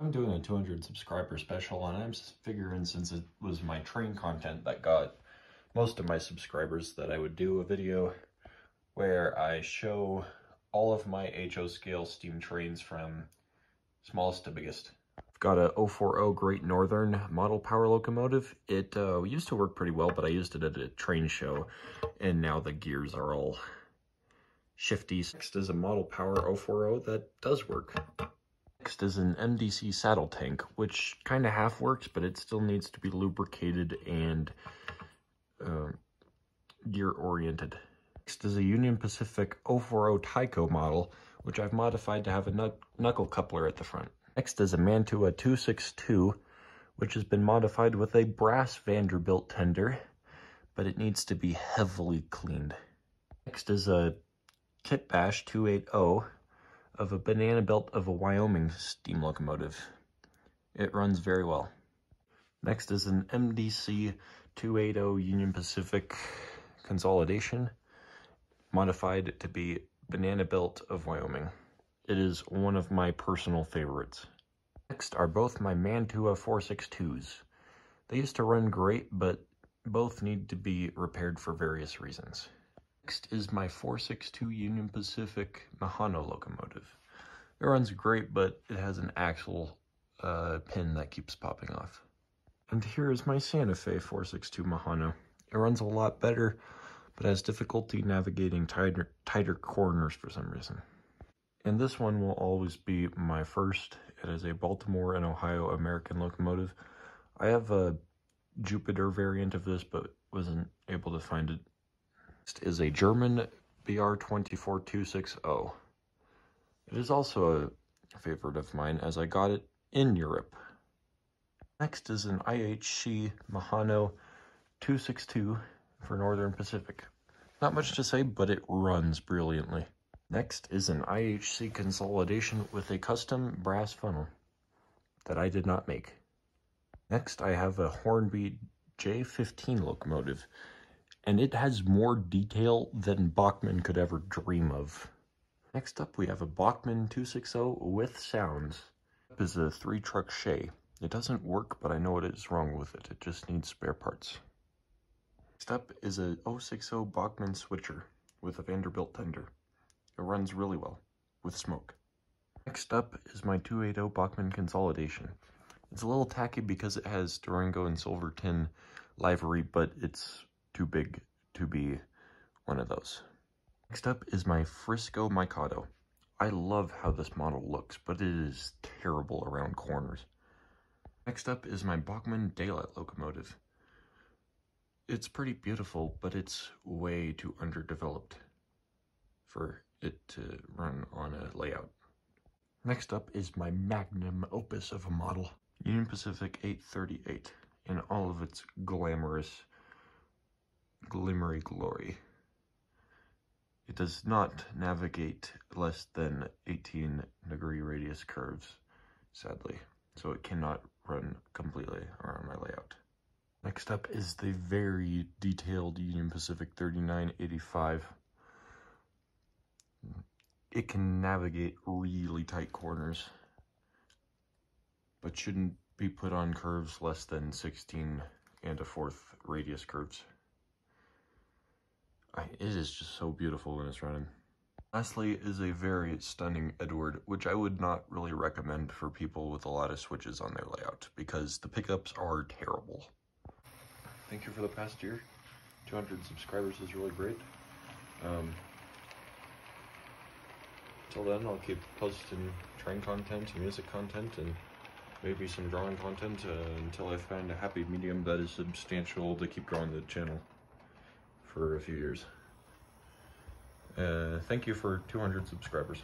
I'm doing a 200 subscriber special, and I'm figuring since it was my train content that got most of my subscribers that I would do a video where I show all of my HO scale steam trains from smallest to biggest. I've got a 040 Great Northern model power locomotive. It used to work pretty well, but I used it at a train show, and now the gears are all shifty. Next is a model power 040 that does work. Next is an MDC saddle tank, which kind of half works, but it still needs to be lubricated and gear oriented. Next is a Union Pacific 040 Tyco model, which I've modified to have a knuckle coupler at the front. Next is a Mantua 262, which has been modified with a brass Vanderbilt tender, but it needs to be heavily cleaned. Next is a Kit Bash 280 of a Banana Belt of a Wyoming steam locomotive. It runs very well. Next is an MDC 280 Union Pacific consolidation, modified to be Banana Belt of Wyoming. It is one of my personal favorites. Next are both my Mantua 462s. They used to run great, but both need to be repaired for various reasons. Next is my 462 Union Pacific Mahano locomotive. It runs great, but it has an axle pin that keeps popping off. And here is my Santa Fe 462 Mahano. It runs a lot better, but has difficulty navigating tighter corners for some reason. And this one will always be my first. It is a Baltimore and Ohio American locomotive. I have a Jupiter variant of this, but wasn't able to find it. Next is a German BR24260. It is also a favorite of mine, as I got it in Europe. Next is an IHC Mahano 262 for Northern Pacific. Not much to say, but it runs brilliantly. Next is an IHC consolidation with a custom brass funnel that I did not make. Next, I have a Hornby J15 locomotive, and it has more detail than Bachmann could ever dream of. Next up, we have a Bachmann 260 with sounds. This is a 3-truck Shay. It doesn't work, but I know what is wrong with it. It just needs spare parts. Next up is a 060 Bachmann switcher with a Vanderbilt tender. It runs really well, with smoke. Next up is my 280 Bachmann consolidation. It's a little tacky because it has Durango and Silver Tin livery, but it's too big to be one of those. Next up is my Frisco Mikado. I love how this model looks, but it is terrible around corners. Next up is my Bachmann Daylight locomotive. It's pretty beautiful, but it's way too underdeveloped for it to run on a layout. Next up is my magnum opus of a model, Union Pacific 838, in all of its glamorous, glimmery glory. It does not navigate less than 18-degree radius curves, sadly, so it cannot run completely around my layout. Next up is the very detailed Union Pacific 3985. It can navigate really tight corners, but shouldn't be put on curves less than 16 1/4 radius curves. It is just so beautiful when it's running. Lastly is a very stunning Edward, which I would not really recommend for people with a lot of switches on their layout, because the pickups are terrible. Thank you for the past year. 200 subscribers is really great. Till then, I'll keep posting train content, music content, and maybe some drawing content until I find a happy medium that is substantial to keep growing the channel for a few years. Thank you for 200 subscribers.